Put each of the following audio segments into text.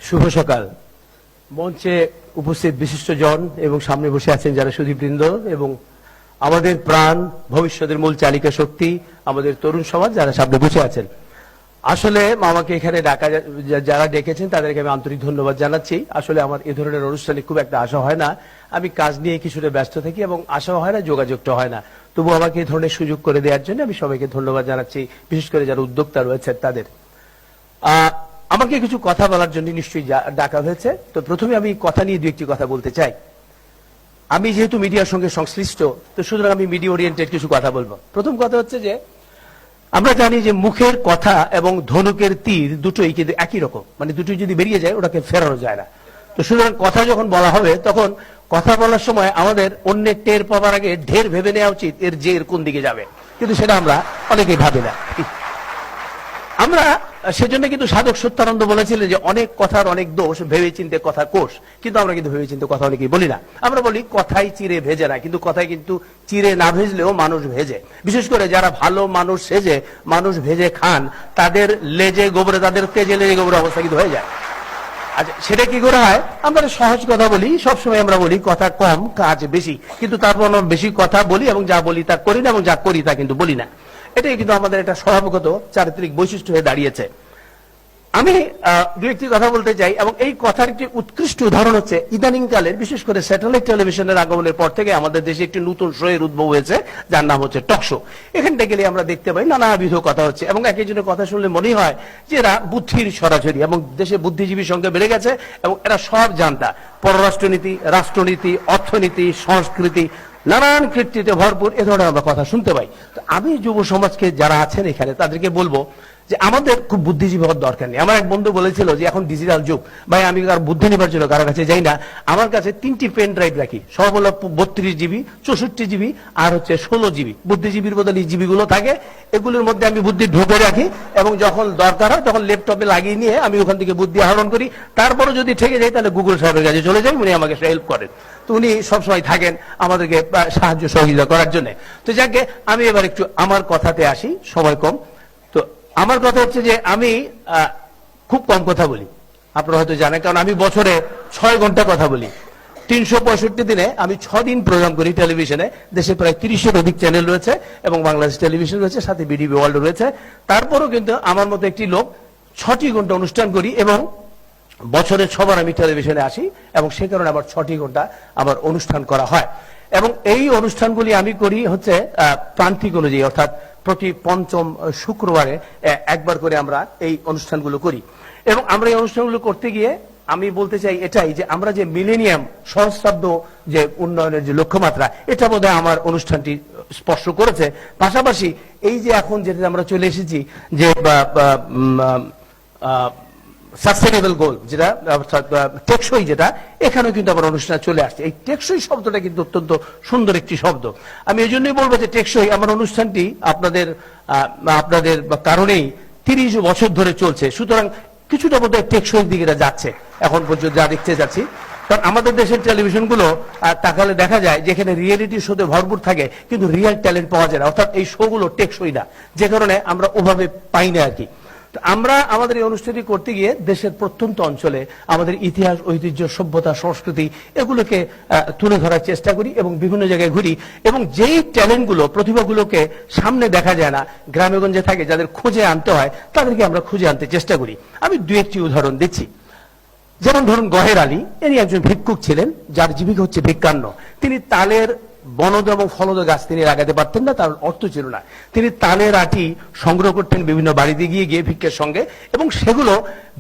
শুভ সকাল। মঞ্চে উপস্থিত বিশিষ্টজন এবং সামনে বসে আছেন যারা সুধীবৃন্দ এবং আমাদের প্রাণ ভবিষ্যতের মূল চালিকা শক্তি আমাদের তরুণ সমাজ যারা সামনে বসে আছেন, আসলে আমাকে এখানে ডাকা যারা ডেকেছেন তাদেরকে আমি আন্তরিক ধন্যবাদ জানাচ্ছি। আসলে আমার এ ধরনের অনুষ্ঠানে খুব একটা আশা হয় না, আমি কাজ নিয়ে কিছুটা ব্যস্ত থাকি এবং আশা হয় না, যোগাযোগটা হয় না। তবু আমাকে এই ধরনের সুযোগ করে দেওয়ার জন্য আমি সবাইকে ধন্যবাদ জানাচ্ছি, বিশেষ করে যারা উদ্যোক্তা রয়েছেন তাদের। আমাকে কিছু কথা বলার জন্য নিশ্চয়ই ডাকা হয়েছে। তো প্রথমে আমি কথা নিয়ে দু একটি কথা বলতে চাই। আমি যেহেতু মিডিয়ার সঙ্গে সংশ্লিষ্ট, তো সুতরাং আমি মিডিয়া ওরিয়েন্টেড কিছু কথা বলবো। প্রথম কথা হচ্ছে যে আমরা জানি যে মুখের কথা এবং ধনুকের তীর দুটোই কিন্তু একই রকম, মানে দুটোই যদি বেরিয়ে যায় ওটাকে ফেরানো যায় না। তো সুতরাং কথা যখন বলা হবে তখন কথা বলার সময় আমাদের অন্যের টের পাওয়ার আগে ঢের ভেবে নেওয়া উচিত এর জের কোন দিকে যাবে, কিন্তু সেটা আমরা অনেকেই ভাবি না। আমরা সেজন্য কিন্তু সাধক সত্যানন্দ বলেছিলেন যে অনেক কথার অনেক দোষ, ভেবে চিন্তে কথা কোষ। কিন্তু আমরা কিন্তু ভেবে চিন্তে কথা অনেকেই বলি না। আমরা বলি কথাই চিরে ভেজে না, কিন্তু কথাই কিন্তু চিরে না ভেজলেও মানুষ ভেজে। বিশেষ করে যারা ভালো মানুষ সেজে মানুষ ভেজে খান, তাদের লেজে গোবরে, তাদের তেজে লেজে গোবরে অবস্থা কিন্তু হয়ে যায়। আচ্ছা, সেটা কি করে হয়? আমরা সহজ কথা বলি, সবসময় আমরা বলি কথা কম কাজ বেশি, কিন্তু তারপর আমরা বেশি কথা বলি এবং যা বলি তা করি না, এবং যা করি তা কিন্তু বলি না। এটাই কিন্তু আমাদের একটা স্বভাবগত চারিত্রিক বৈশিষ্ট্য হয়ে দাঁড়িয়েছে। আমি দু একটি কথা বলতে চাই, এবং এই কথার একটি উৎকৃষ্ট উদাহরণ হচ্ছে ইদানিং কালের, বিশেষ করে স্যাটেলাইট টেলিভিশনের আগমনের পর থেকে আমাদের দেশে একটি নতুন শো এর উদ্ভব হয়েছে, যার নাম হচ্ছে টক শো। এখানটা গেলে আমরা দেখতে পাই নানাবিধ কথা হচ্ছে, এবং এক একজনের কথা শুনলে মনে হয় যে এরা বুদ্ধির সরাসরি, এবং দেশে বুদ্ধিজীবীর সংখ্যা বেড়ে গেছে এবং এরা সব জানতা। পররাষ্ট্রনীতি, রাষ্ট্রনীতি, অর্থনীতি, সংস্কৃতি, নানান কৃতিতে ভরপুর এ ধরনের আমরা কথা শুনতে পাই। তো আমি যুব সমাজকে যারা আছেন এখানে তাদেরকে বলবো যে আমাদের খুব বুদ্ধিজীবী হওয়ার দরকার নেই। আমার এক বন্ধু বলেছিল যে এখন ডিজিটাল যুগ, ভাই আমি আর বুদ্ধি নিবার জন্য কারোর কাছে যাই না, আমার কাছে 3টি পেন ড্রাইভ রাখি, সব হলো 32 জিবি, 64 জিবি আর হচ্ছে 16 জিবি। বুদ্ধিজীবীর বদলে এই জিবিগুলো থাকে, এগুলোর মধ্যে আমি বুদ্ধি ঢুকে রাখি, এবং যখন দরকার হয় তখন ল্যাপটপে লাগিয়ে নিয়ে আমি ওখান থেকে বুদ্ধি আহরণ করি। তারপরে যদি ঠেকে যাই তাহলে গুগল সাহেবের কাছে চলে যাই, উনি আমাকে হেল্প করেন। তো উনি সবসময় থাকেন আমাদেরকে সাহায্য সহযোগিতা করার জন্য। তো যাকে আমি এবার একটু আমার কথাতে আসি, সময় কম। তো আমার কথা হচ্ছে যে আমি খুব কম কথা বলি, আপনারা হয়তো জানেন, কারণ আমি বছরে 6 ঘন্টা কথা বলি। 365 দিনে আমি 6 দিন প্রোগ্রাম করি টেলিভিশনে। দেশে প্রায় 30-এর অধিক চ্যানেল রয়েছে এবং বাংলাদেশ টেলিভিশন রয়েছে, সাথে বিডিবি ওয়ার্ল্ড রয়েছে। তারপরেও কিন্তু আমার মতো একটি লোক 6টি ঘন্টা অনুষ্ঠান করি, এবং বছরে 6 বার আমি টেলিভিশনে আসি, এবং সে কারণে আবার 6টি ঘন্টা আমার অনুষ্ঠান করা হয়। এবং এই অনুষ্ঠানগুলি আমি করি হচ্ছে প্রান্তিক অনুযায়ী, অর্থাৎ প্রতি 5ম শুক্রবারে একবার করে আমরা এই অনুষ্ঠানগুলো করি। এবং আমরা এই অনুষ্ঠানগুলো করতে গিয়ে আমি বলতে চাই এটাই যে আমরা যে মিলেনিয়াম সহস্রাব্দ যে উন্নয়নের যে লক্ষ্যমাত্রা, এটা বোধহয় আমার অনুষ্ঠানটি স্পর্শ করেছে। পাশাপাশি এই যে এখন যেটা আমরা চলে এসেছি যে সাস্টেনেবল গোল, যেটা টেকসই, যেটা এখানেও কিন্তু আমার অনুষ্ঠান চলে আসছে। এই টেকসই শব্দটা কিন্তু অত্যন্ত সুন্দর একটি শব্দ। আমি এই জন্যই বলবো যে টেকসই আমার অনুষ্ঠানটি আপনাদের কারণেই 30 বছর ধরে চলছে। সুতরাং কিছুটা বোধহয় টেকসই দিকে যাচ্ছে এখন পর্যন্ত যা দেখতে যাচ্ছি। কারণ আমাদের দেশের টেলিভিশনগুলো তাকালে দেখা যায় যেখানে রিয়েলিটি শোতে ভরপুর থাকে কিন্তু রিয়েল ট্যালেন্ট পাওয়া যায় না, অর্থাৎ এই শোগুলো টেকসই না, যে কারণে আমরা ওভাবে পাই না আর কি। আমরা আমাদের এই অনুষ্ঠানটি করতে গিয়ে দেশের প্রত্যন্ত অঞ্চলে আমাদের ইতিহাস, ঐতিহ্য, সভ্যতা, সংস্কৃতি এগুলোকে তুলে ধরার চেষ্টা করি এবং বিভিন্ন জায়গায় ঘুরি। এবং যেই ট্যালেন্টগুলো, প্রতিভাগুলোকে সামনে দেখা যায় না, গ্রামেগঞ্জে থাকে, যাদের খুঁজে আনতে হয়, তাদেরকে আমরা খুঁজে আনতে চেষ্টা করি। আমি 2-1টি উদাহরণ দিচ্ছি। যেমন ধরুন গহের আলী, ইনি একজন ভিক্ষুক ছিলেন, যার জীবিকা হচ্ছে ভিক্ষান্ন। তিনি তালের বনদ এবং ফলদ গাছ তিনি লাগাতে পারতেন না, তার অর্থ ছিল না। তিনি তালের আটি সংগ্রহ করতেন বিভিন্ন বাড়িতে গিয়ে গিয়ে ভিক্ষের সঙ্গে, এবং সেগুলো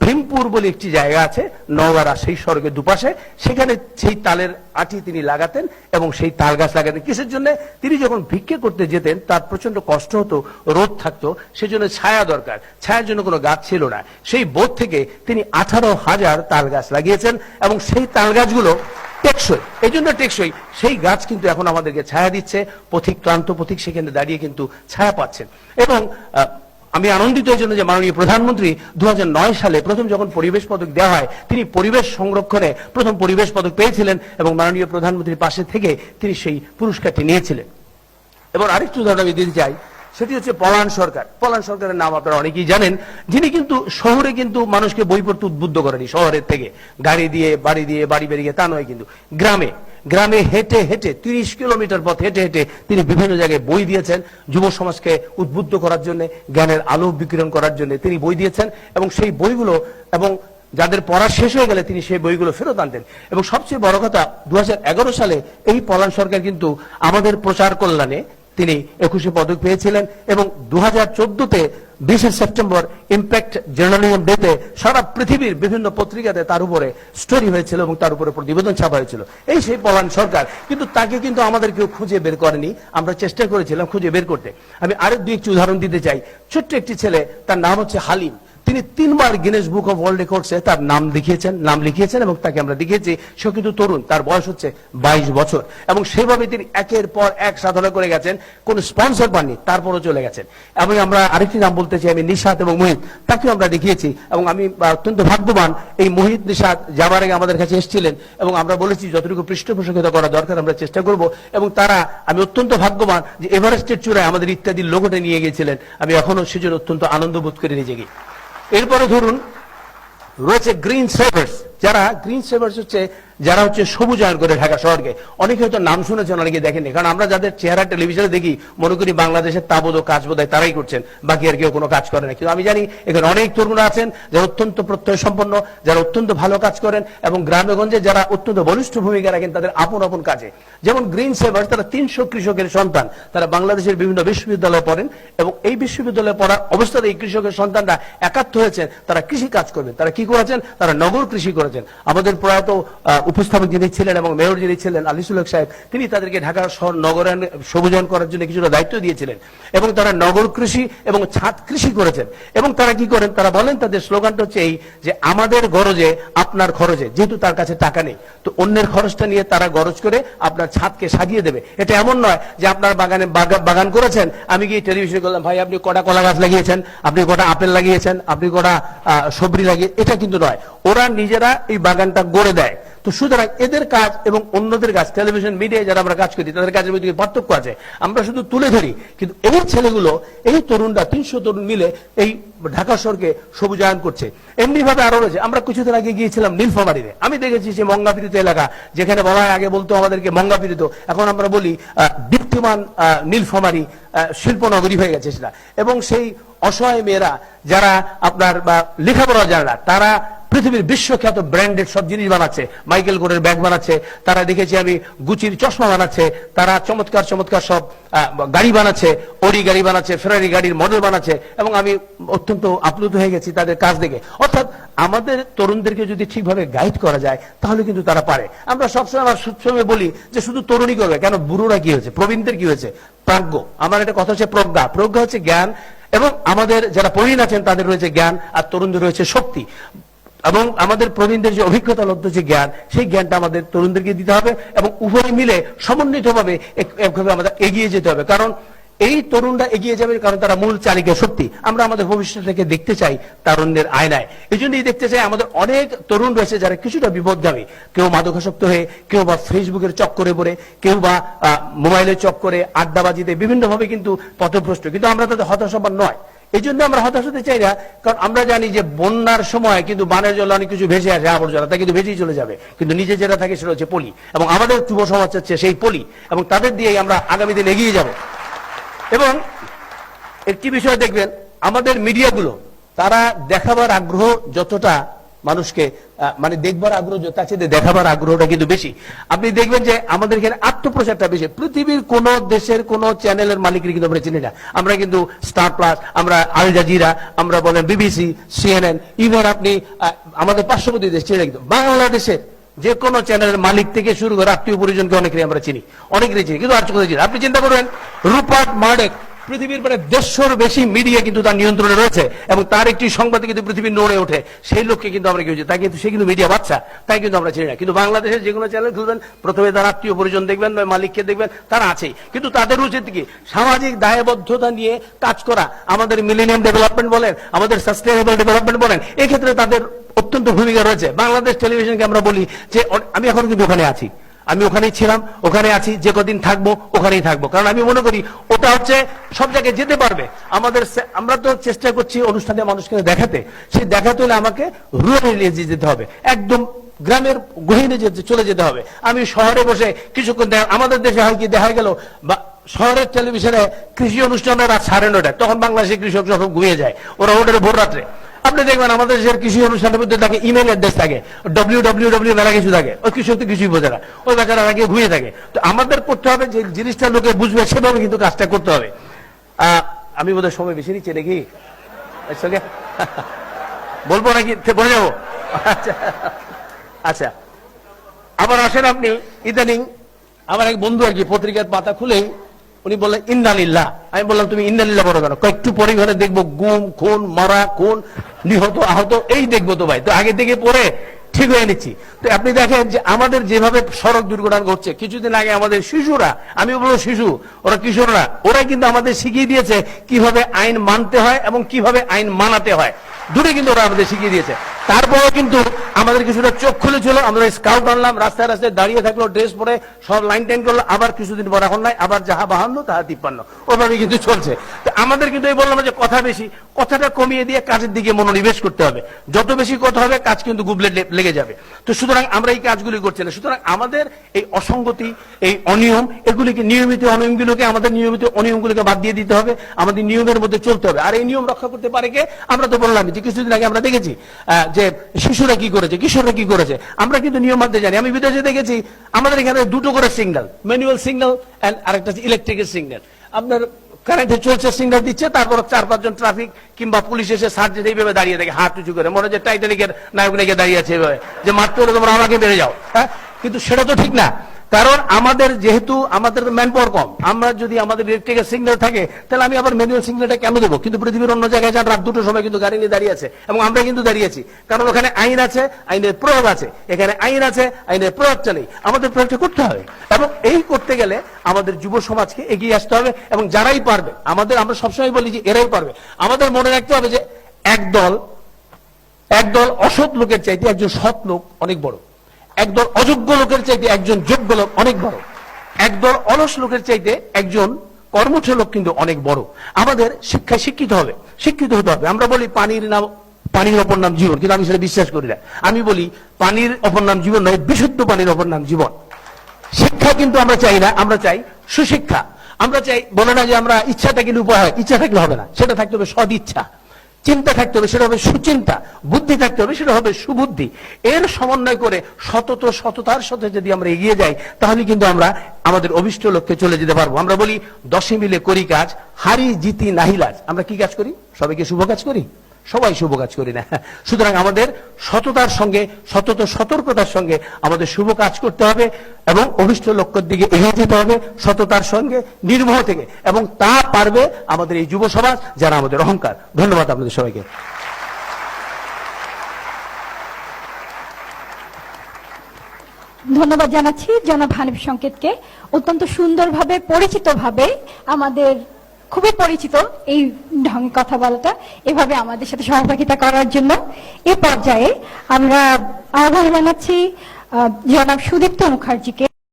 ভীমপুর বলে একটি জায়গা আছে নওগাঁ রাজশাহী সড়কের দুপাশে, সেখানে সেই তালের আটি তিনি লাগাতেন এবং সেই তাল গাছ লাগাতেন। কিসের জন্য? তিনি যখন ভিক্ষে করতে যেতেন তার প্রচন্ড কষ্ট হতো, রোদ থাকতো, সেজন্য ছায়া দরকার, ছায়ার জন্য কোনো গাছ ছিল না। সেই বোধ থেকে তিনি 18,000 তাল গাছ লাগিয়েছেন, এবং সেই তাল গাছগুলো টেকসই। এই জন্য টেকসই, সেই গাছ কিন্তু এখন আমাদেরকে ছায়া দিচ্ছে, পথিক, ক্লান্ত পথিক সেখানে দাঁড়িয়ে কিন্তু ছায়া পাচ্ছেন। এবং আমি আনন্দিত এই জন্য যে মাননীয় প্রধানমন্ত্রী 2009 সালে প্রথম যখন পরিবেশ পদক দেওয়া হয়, তিনি পরিবেশ সংরক্ষণে প্রথম পরিবেশ পদক পেয়েছিলেন, এবং মাননীয় প্রধানমন্ত্রীর পাশে থেকে তিনি সেই পুরস্কারটি নিয়েছিলেন। এবং আরেকটু উদাহরণ আমি দিতে চাই সেটি হচ্ছে পলান সরকার। পলান সরকারের নাম আপনারা অনেকেই জানেন, যিনি কিন্তু শহরে কিন্তু মানুষকে বই পড়তে উদ্বুদ্ধ করেনি। শহরের থেকে গাড়ি দিয়ে বাড়ি বেরিয়ে তা নয়, কিন্তু গ্রামে গ্রামে হেঁটে হেঁটে 30 কিলোমিটার পথ হেঁটে হেঁটে তিনি বিভিন্ন জায়গায় বই দিয়েছেন। যুব সমাজকে উদ্বুদ্ধ করার জন্য, জ্ঞানের আলো বিকিরণ করার জন্য তিনি বই দিয়েছেন, এবং সেই বইগুলো এবং যাদের পড়া শেষ হয়ে গেলে তিনি সেই বইগুলো ফেরত আনতেন। এবং সবচেয়ে বড় কথা, 2011 সালে এই পলান সরকার কিন্তু আমাদের প্রচার কল্যাণে তিনি 21 পদক পেয়েছিলেন, এবং 2014-তে 20 সেপ্টেম্বর ইম্প্যাক্ট জার্নালিজম ডেতে সারা পৃথিবীর বিভিন্ন পত্রিকাতে তার উপরে স্টোরি হয়েছিল এবং তার উপরে প্রতিবেদন ছাপা হয়েছিল। এই সেই পলান সরকার, কিন্তু তাকে কিন্তু আমাদের কেউ খুঁজে বের করেনি। আমরা চেষ্টা করেছিলাম খুঁজে বের করতে। আমি আরো দুই একটি উদাহরণ দিতে চাই। ছোট্ট একটি ছেলে, তার নাম হচ্ছে হালিম। তিনি 3 বার গিনেস বুক অফ ওয়ার্ল্ড রেকর্ডসে তার নাম লিখিয়েছেন এবং তাকে আমরা দেখিয়েছি। সে কিন্তু তরুণ, তার বয়স হচ্ছে 22 বছর, এবং সেভাবে তিনি একের পর এক সাধনা করে গেছেন। কোন স্পন্সর পাননি, তারপরও চলে গেছেন। এবং আমরা আরেকটি নাম বলতে চাই, আমি নিশাত এবং মোহিত, তাকেও আমরা দেখিয়েছি। এবং আমি অত্যন্ত ভাগ্যবান, এই মোহিত নিশাত যাবার আগে আমাদের কাছে এসেছিলেন, এবং আমরা বলেছি যতটুকু পৃষ্ঠপোষকতা করা দরকার আমরা চেষ্টা করব। এবং তারা, আমি অত্যন্ত ভাগ্যবান যে এভারেস্টের চূড়ায় আমাদের ইত্যাদির লোগোটা নিয়ে গিয়েছিলেন। আমি এখনো সেজন্য অত্যন্ত আনন্দ বোধ করি নিজেকে। এরপরে ধরুন রয়েছে গ্রিন সেভার্স। যারা গ্রিন সেভার্স হচ্ছে যারা হচ্ছে সবুজায়ন করে ঢাকা শহরকে। অনেকে হয়তো নাম শুনেছেন, অনেকে দেখেননি, কারণ আমরা যাদের চেহারা টেলিভিশনে দেখি মনে করি বাংলাদেশের তাবদ ও কাজ বোধহয় তারাই করছেন, বাকি আর কেউ কোনো কাজ করে না। কিন্তু আমি জানি এখানে অনেক তরুণরা আছেন যারা অত্যন্ত প্রত্যয় সম্পন্ন, যারা অত্যন্ত ভালো কাজ করেন, এবং গ্রামেগঞ্জে যারা অত্যন্ত বলিষ্ঠ ভূমিকা রাখেন তাদের আপন আপন কাজে। যেমন গ্রিন সেভার্স, তারা 300 কৃষকের সন্তান, তারা বাংলাদেশের বিভিন্ন বিশ্ববিদ্যালয়ে পড়েন, এবং এই বিশ্ববিদ্যালয়ে পড়ার অবস্থাতে এই কৃষকের সন্তানরা একাত্ম হয়েছেন, তারা কৃষি কাজ করবেন। তারা কি করেছেন? তারা নগর কৃষি করেছেন। আমাদের প্রয়াত উপস্থাপক যিনি ছিলেন এবং মেয়র যিনি ছিলেন আলিসুল হক সাহেব, তিনি তাদেরকে ঢাকা শহর নগরায়ন সবুজায়ন করার জন্য কিছুটা দায়িত্ব দিয়েছিলেন, এবং তারা নগর কৃষি এবং ছাদ কৃষি করেছেন। এবং তারা কি করেন? তারা বলেন, তাদের স্লোগানটা হচ্ছে এই যে আমাদের গরজে আপনার খরচে, যেহেতু তার কাছে টাকা নেই, তো অন্যের খরচটা নিয়ে তারা গরজ করে আপনার ছাদকে সাজিয়ে দেবে। এটা এমন নয় যে আপনার বাগানে বাগান করেছেন, আমি গিয়ে টেলিভিশনে বললাম, ভাই আপনি কটা কলা গাছ লাগিয়েছেন, আপনি কটা আপেল লাগিয়েছেন, আপনি কটা সবজি লাগিয়ে, এটা কিন্তু নয়। ওরা নিজেরা এই বাগানটা গড়ে দেয়। তো সুতরাং এদের কাজ এবং অন্যদের কাজ, টেলিভিশন মিডিয়ায় যারা আমরা কাজ করি তাদের কাজের মধ্যে পার্থক্য আছে, আমরা শুধু তুলে ধরি। কিন্তু এই ছেলেগুলো, এই তরুণরা, 300 তরুণ মিলে এই ঢাকা শহরকে সবুজায়ন করছে। এমনি ভাবে আরো রয়েছে। আমরা কিছুদিন আগে গিয়েছিলাম নীলফামারীতে। আমি দেখেছি যে মঙ্গাপীড়িত এলাকা, যেখানে বলা হয়, আগে বলতো আমাদেরকে মঙ্গাপীড়িত, এখন আমরা বলি দীপ্তিমান নীলফামারী শিল্পনগরী হয়ে গেছে সেটা। এবং সেই অসহায় মেয়েরা যারা আপনার লেখাপড়া জানে না, তারা পৃথিবীর বিশ্বখ্যাত ব্র্যান্ডেড সব জিনিস বানাচ্ছে, মাইকেল কোরের ব্যাগ বানাচ্ছে, তারা দেখেছি আমি গুচির চশমা বানাচ্ছে, তারা চমৎকার চমৎকার সব গাড়ি বানাচ্ছে, ওডি গাড়ি বানাচ্ছে, ফেরারি গাড়ির মডেল বানাচ্ছে, এবং আমি অত্যন্ত আপ্লুত হয়ে গেছি তাদের কাজ দেখে। অর্থাৎ আমাদের তরুণদেরকে যদি ঠিকভাবে গাইড করা যায় তাহলে কিন্তু তারা পারে। আমরা সবসময় বলি যে শুধু তরুণই করবে, কেন বুড়োরা কি হয়েছে, প্রবীণদের কি হয়েছে? প্রাজ্ঞ। আমার একটা কথা হচ্ছে প্রজ্ঞা। প্রজ্ঞা হচ্ছে জ্ঞান, এবং আমাদের যারা প্রবীণ আছেন তাদের রয়েছে জ্ঞান, আর তরুণদের রয়েছে শক্তি। এবং আমাদের প্রবীণদের যে অভিজ্ঞতা লব্ধ যে জ্ঞান, সেই জ্ঞানটা আমাদের তরুণদেরকে দিতে হবে, এবং উভয় মিলে সমন্বিতভাবে একভাবে আমাদের এগিয়ে যেতে হবে। কারণ এই তরুণরা এগিয়ে যাবে কারণ তারা মূল চালিকা শক্তি। আমরা আমাদের ভবিষ্যৎটাকে দেখতে চাই তরুণদের আয়নায়। এই জন্যই দেখতে চাই আমাদের অনেক তরুণ রয়েছে যারা কিছুটা বিপদগামী, কেউ মাদকাসক্ত হয়ে, কেউ বা ফেসবুকের চক্করে পড়ে, কেউ বা মোবাইলের চক্করে, আড্ডাবাজিতে বিভিন্নভাবে কিন্তু পথভ্রষ্ট। কিন্তু আমরা তাদের হতাশাবান নয়। এই জন্য আমরা হতাশ হতে চাই না, কারণ আমরা জানি যে বন্যার সময় কিন্তু বানের জলে অনেক কিছু ভেসে আসে, আবর্জনা, তা কিন্তু ভেসেই চলে যাবে, কিন্তু নিজে যেটা থাকে সেটা হচ্ছে পলি। এবং আমাদের যুব সমাজ হচ্ছে সেই পলি, এবং তাদের দিয়েই আমরা আগামী দিন এগিয়ে যাব। এবং একটি বিষয় দেখবেন, আমাদের মিডিয়াগুলো, তারা দেখাবার আগ্রহ যতটা মানুষকে মানে দেখবার আগ্রহ, তার চেয়ে দেখাবার আগ্রহটা কিন্তু বেশি। আপনি দেখবেন যে আমাদের এখানে আত্মপ্রচারটা বেশি। পৃথিবীর কোন দেশের কোন চ্যানেলের মালিকের কিন্তু আমরা চিনি না। আমরা কিন্তু স্টার প্লাস, আমরা আল জাজিরা, আমরা বলেন বিবিসি, সিএনএন, ইভেন আপনি আমাদের পার্শ্ববর্তী দেশ চিনি, কিন্তু বাংলাদেশের যে কোনো চ্যানেলের মালিক থেকে শুরু করে আত্মীয় পরিজনকে অনেকেরই আমরা চিনি, অনেকেরই চিনি, কিন্তু আর কোথায় চিনি। আপনি চিন্তা করবেন, রুপার্ট মার্ডক, পৃথিবীর প্রায় 150 বেশি মিডিয়া কিন্তু তার নিয়ন্ত্রণে রয়েছে, এবং তার একটি সংবাদে কিন্তু পৃথিবীর নড়ে ওঠে। সেই লোককে কিন্তু আমরা কেউ, তাই কিন্তু সে কিন্তু মিডিয়া বাচ্চা, তাই কিন্তু আমরা চিনি না। কিন্তু বাংলাদেশের যে কোনো চ্যানেল খুলবেন, প্রথমে তার আত্মীয় পরিজন দেখবেন, মালিককে দেখবেন, তারা আছেই। কিন্তু তাদের উচিত কি সামাজিক দায়বদ্ধতা নিয়ে কাজ করা। আমাদের মিলেনিয়াম ডেভেলপমেন্ট বলেন, আমাদের সাস্টেইনেবল ডেভেলপমেন্ট বলেন, এক্ষেত্রে তাদের অত্যন্ত ভূমিকা রয়েছে। বাংলাদেশ টেলিভিশনকে আমরা বলি যে, আমি এখন কিন্তু ওখানে আছি, আমি ওখানেই ছিলাম, ওখানে আছি, যে কদিন থাকবো ওখানেই থাকবো, কারণ আমি মনে করি ওটা হচ্ছে সব জায়গায় যেতে পারবে। আমরা তো চেষ্টা করছি অনুষ্ঠানে মানুষকে দেখাতে, সেই দেখাতে হলে আমাকে রুরাল এরিয়ায় যেতে হবে, একদম গ্রামের গহীনে চলে যেতে হবে। আমি শহরে বসে কিছুক্ষণ আমাদের দেশে হয় কি দেখা গেল বা শহরের টেলিভিশনে কৃষি অনুষ্ঠানের রাত 9:30, তখন বাংলাদেশের কৃষক সব ঘুমিয়ে যায়, ওরা ওঠে ভোর রাত্রে। আপনি দেখবেন আমাদের দেশের কৃষি অনুষ্ঠানের মধ্যে থাকে ইমেল অ্যাড্রেস থাকে, www মেলা কিছু থাকে, ওই কৃষক তো কিছুই বোঝে না, ওই বেচারা আগে ঘুমিয়ে থাকে। তো আমাদের করতে হবে যে জিনিসটা লোকে বুঝবে সেভাবে কিন্তু কাজটা করতে হবে। আমি বোধহয় সময় বেশি নিচ্ছি নাকি সঙ্গে বলবো নাকি বলে যাবো? আচ্ছা আচ্ছা, আবার আসেন আপনি ইদানিং আমার এক বন্ধু আর কি পত্রিকার পাতা খুলেই উনি বললেন ইন্নালিল্লাহ। আমি বললাম তুমি ইন্নালিল্লাহ বলো কেন? একটু পরে ঘরে দেখবো গুম খুন মারা খুন নিহত আহত এই দেখবো। তো ভাই তো আগে থেকে পড়ে ঠিক হয়ে নিচ্ছি। তো আপনি দেখেন যে আমাদের যেভাবে সড়ক দুর্ঘটনা ঘটছে, কিছুদিন আগে আমাদের শিশুরা, আমি বলবো শিশু, ওরা কিশোররা, ওরা কিন্তু আমাদের শিখিয়ে দিয়েছে কিভাবে আইন মানতে হয় এবং কিভাবে আইন মানাতে হয়, দুটোই কিন্তু ওরা আমাদের শিখিয়ে দিয়েছে। তারপরেও কিন্তু আমাদের কিছুটা চোখ খুলেছিল, আমরা স্কাউট আনলাম, রাস্তায় রাস্তায় দাঁড়িয়ে থাকলো, ড্রেস পরে সব লাইন টাইন করলো, আবার কিছুদিন পর এখন নাই, আবার যাহা 52 তাহা 53, ওভাবে কিন্তু চলছে। তো আমাদের কিন্তু এই বললাম যে কথা বেশি, কথাটা কমিয়ে দিয়ে কাজের দিকে মনোনিবেশ করতে হবে। যত বেশি কথা হবে কাজ কিন্তু গুবলে লেগে যাবে। তো সুতরাং আমরা এই কাজগুলি করছি না। সুতরাং আমাদের এই অসঙ্গতি, এই অনিয়ম, এগুলিকে নিয়মিত অনিয়মগুলোকে, আমাদের নিয়মিত অনিয়মগুলোকে বাদ দিয়ে দিতে হবে, আমাদের নিয়মের মধ্যে চলতে হবে। আর এই নিয়ম রক্ষা করতে পারে কে? আমরা তো বললাম যে কিছুদিন আগে আমরা দেখেছি যে শিশুরা কি করেছে, কিশোররা কি করেছে, আমরা কিন্তু নিয়ম মানতে জানি। আমি বিদেশে দেখেছি আমাদের এখানে দুটো করে সিগন্যাল, ম্যানুয়াল সিগন্যাল এন্ড আরেকটা ইলেকট্রিকের সিগন্যাল। আপনার কারেন্টে চলছে, সিগন্যাল দিচ্ছে, তারপর 4-5 জন ট্রাফিক কিংবা পুলিশ এসে সার্জেন্ট এইভাবে দাঁড়িয়ে থাকে হাত উঁচু করে, মনে হচ্ছে টাইটানিকের নায়ক নায়িকা দাঁড়িয়ে আছে এইভাবে যে মারতে হলে তোমরা আমাকে বেড়ে যাও। হ্যাঁ, কিন্তু সেটা তো ঠিক না, কারণ আমাদের যেহেতু আমাদের ম্যান পাওয়ার কম, আমরা যদি আমাদের ইলেকট্রিকের সিগন্যাল থাকে তাহলে আমি আবার ম্যানুয়াল সিগন্যালটা কেন দেবো? কিন্তু পৃথিবীর অন্য জায়গায় যান রাত 2টোর সময় কিন্তু গাড়ি নিয়ে দাঁড়িয়ে আছে, এবং আমরা কিন্তু দাঁড়িয়েছি, কারণ ওখানে আইন আছে, আইনের প্রয়োগ আছে। এখানে আইন আছে, আইনের প্রয়োগটা নেই, আমাদের প্রয়োগটা করতে হবে। এবং এই করতে গেলে আমাদের যুব সমাজকে এগিয়ে আসতে হবে, এবং যারাই পারবে, আমরা সবসময় বলি যে এরাই পারবে। আমাদের মনে রাখতে হবে যে একদল অসৎ লোকের চাইতে একজন সৎ লোক অনেক বড়, একদল অযোগ্য লোকের চাইতে একজন যোগ্য লোক অনেক বড়, একদল অলস লোকের চাইতে একজন কর্মঠ লোক কিন্তু অনেক বড়। আমাদের শিক্ষায় শিক্ষিত হতে হবে। আমরা বলি পানির অপর নাম জীবন, কিন্তু আমি সেটা বিশ্বাস করি না। আমি বলি পানির অপর নাম জীবন নয়, বিশুদ্ধ পানির অপর নাম জীবন। শিক্ষা কিন্তু আমরা চাই না, আমরা চাই সুশিক্ষা। আমরা চাই, বলে না যে আমরা ইচ্ছা থাকলে উপায় হয়, ইচ্ছা থাকলে হবে না, সেটা থাকতে হবে সদ ইচ্ছা, চিন্তা থাকতে হবে সেটা হবে সুচিন্তা, বুদ্ধি থাকতে হবে সেটা হবে সুবুদ্ধি। এর সমন্বয় করে সততার সাথে যদি আমরা এগিয়ে যাই, তাহলে কিন্তু আমরা আমাদের অভিষ্ট লক্ষ্যে চলে যেতে পারবো। আমরা বলি 10 মিলে করি কাজ, হারি জিতি নাহি লাজ। আমরা কি কাজ করি? সবাইকে শুভ কাজ করি? সবাই শুভ কাজ করি না। সুতরাং আমাদের সততার সঙ্গে, সতর্কতার সঙ্গে আমাদের শুভ কাজ করতে হবে এবং অভিষ্ট লক্ষ্যের দিকে এগিয়ে যেতে হবে সততার সঙ্গে, নির্ভয় থেকে, এবং তা পারবে আমাদের এই যুব সমাজ, যারা আমাদের অহংকার। ধন্যবাদ আপনাদের সবাইকে। ধন্যবাদ জানাচ্ছি জনাব হানিফ সংকেতকে, অত্যন্ত সুন্দরভাবে পরিচিতভাবে, আমাদের খুবই পরিচিত এই ঢং কথা বলাটা, এভাবে আমাদের সাথে সহযোগিতা করার জন্য। এ পর্যায়ে আমরা আহ্বান জানাচ্ছি জনাব সুদীপ্ত মুখার্জিকে।